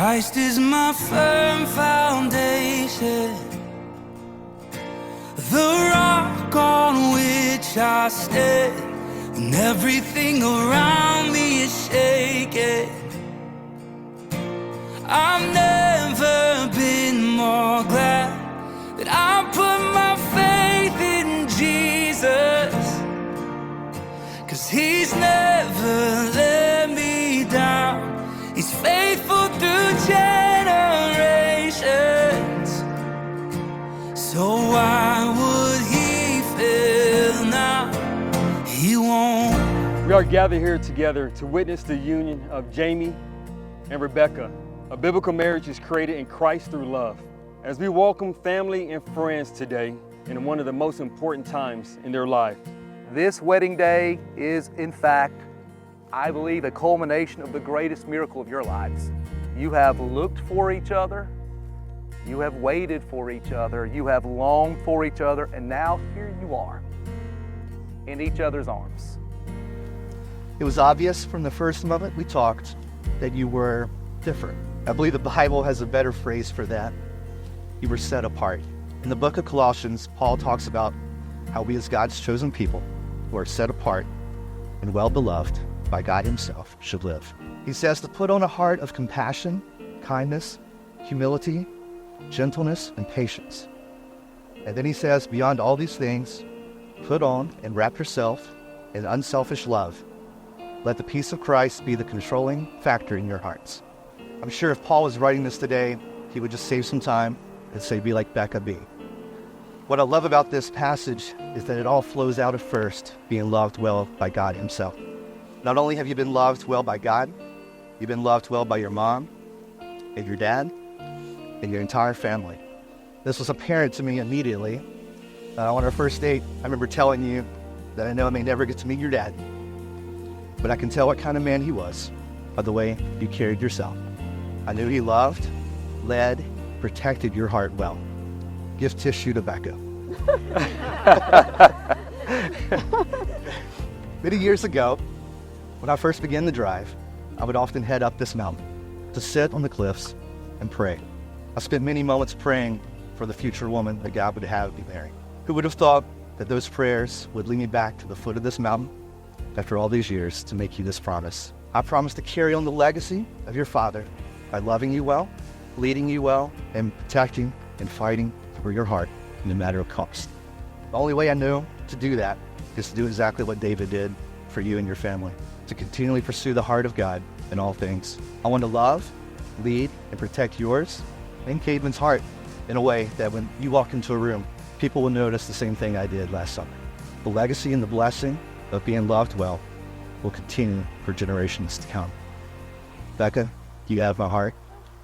Christ is my firm foundation, the rock on which I stand. When everything around me is shaking, I've never been more glad that I put my faith in Jesus, 'cause he's never let me down. He's faithful through generations, so why would he fail now? He won't. We are gathered here together to witness the union of Jamie and Rebecca. A biblical marriage is created in Christ through love. As we welcome family and friends today in one of the most important times in their life. This wedding day is, in fact, I believe, a culmination of the greatest miracle of your lives. You have looked for each other, you have waited for each other, you have longed for each other, and now here you are in each other's arms. It was obvious from the first moment we talked that you were different. I believe the Bible has a better phrase for that. You were set apart. In the book of Colossians, Paul talks about how we as God's chosen people who are set apart and well-beloved by God himself should live. He says to put on a heart of compassion, kindness, humility, gentleness, and patience. And then he says, beyond all these things, put on and wrap yourself in unselfish love. Let the peace of Christ be the controlling factor in your hearts. I'm sure if Paul was writing this today, he would just save some time and say, be like Becca B. What I love about this passage is that it all flows out of first being loved well by God himself. Not only have you been loved well by God, you've been loved well by your mom and your dad and your entire family. This was apparent to me immediately. On our first date, I remember telling you that I know I may never get to meet your dad, but I can tell what kind of man he was by the way you carried yourself. I knew he loved, led, protected your heart well. Give tissue to Becca. Many years ago, when I first began the drive, I would often head up this mountain to sit on the cliffs and pray. I spent many moments praying for the future woman that God would have me marry. Who would have thought that those prayers would lead me back to the foot of this mountain after all these years to make you this promise? I promise to carry on the legacy of your father by loving you well, leading you well, and protecting and fighting for your heart no matter what cost. The only way I know to do that is to do exactly what David did for you and your family, to continually pursue the heart of God in all things. I want to love, lead, and protect yours and Caedmon's heart in a way that when you walk into a room, people will notice the same thing I did last summer. The legacy and the blessing of being loved well will continue for generations to come. Becca, you have my heart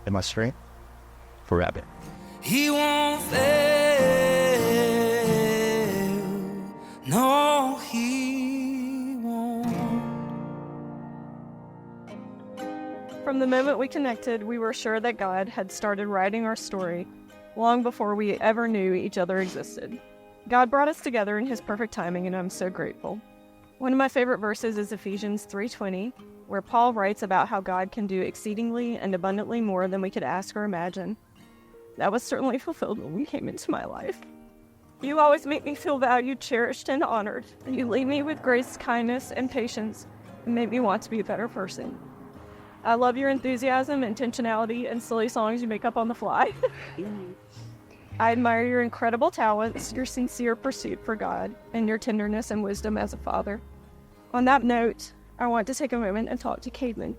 and my strength forever. He won't fail. No, he won't. From the moment we connected, we were sure that God had started writing our story long before we ever knew each other existed. God brought us together in his perfect timing, and I'm so grateful. One of my favorite verses is Ephesians 3:20, where Paul writes about how God can do exceedingly and abundantly more than we could ask or imagine. That was certainly fulfilled when you came into my life. You always make me feel valued, cherished, and honored. You lead me with grace, kindness, and patience, and make me want to be a better person. I love your enthusiasm, intentionality, and silly songs you make up on the fly. I admire your incredible talents, your sincere pursuit for God, and your tenderness and wisdom as a father. On that note, I want to take a moment and talk to Caedmon.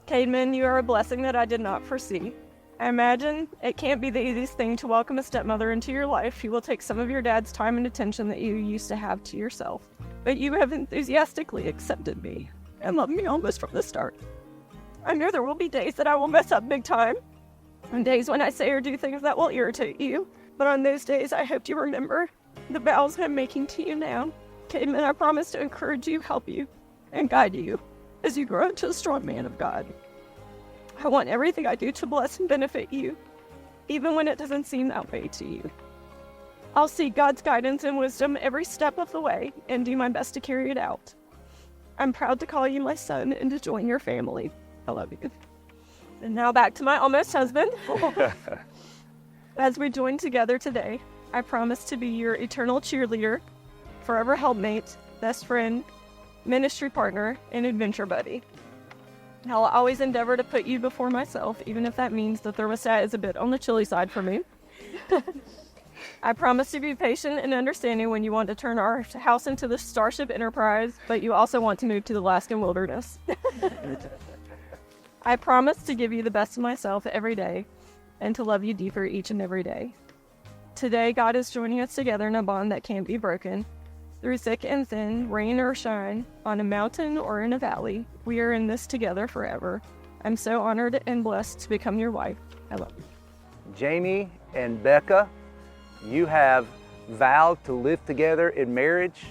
Caedmon, you are a blessing that I did not foresee. I imagine it can't be the easiest thing to welcome a stepmother into your life who will take some of your dad's time and attention that you used to have to yourself. But you have enthusiastically accepted me and loved me almost from the start. I know there will be days that I will mess up big time, and days when I say or do things that will irritate you. But on those days, I hope you remember the vows I'm making to you now. Caedmon, I promise to encourage you, help you, and guide you as you grow into a strong man of God. I want everything I do to bless and benefit you, even when it doesn't seem that way to you. I'll seek God's guidance and wisdom every step of the way and do my best to carry it out. I'm proud to call you my son and to join your family. I love you. And now back to my almost husband. As we join together today, I promise to be your eternal cheerleader, forever helpmate, best friend, ministry partner, and adventure buddy. I'll always endeavor to put you before myself, even if that means the thermostat is a bit on the chilly side for me. I promise to be patient and understanding when you want to turn our house into the Starship Enterprise, but you also want to move to the Alaskan wilderness. I promise to give you the best of myself every day and to love you deeper each and every day. Today, God is joining us together in a bond that can't be broken. Through thick and thin, rain or shine, on a mountain or in a valley, we are in this together forever. I'm so honored and blessed to become your wife. I love you. Jamie and Becca, you have vowed to live together in marriage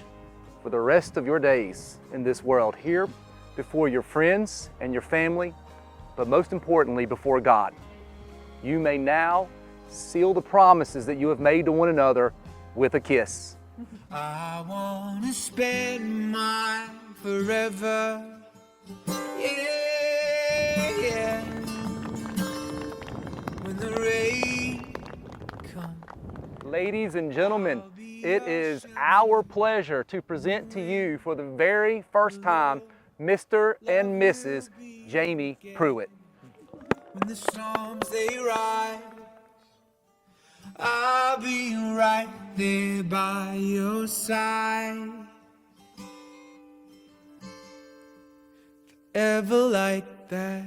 for the rest of your days in this world, here before your friends and your family, but most importantly, before God. You may now seal the promises that you have made to one another with a kiss. I wanna spend mine forever. Yeah, yeah. When the rain comes. Ladies and gentlemen, it is our pleasure to present to you for the very first time Mr. and Mrs. Jamie Pruitt. When the storms they rise, I'll be right there by your side. Forever like that.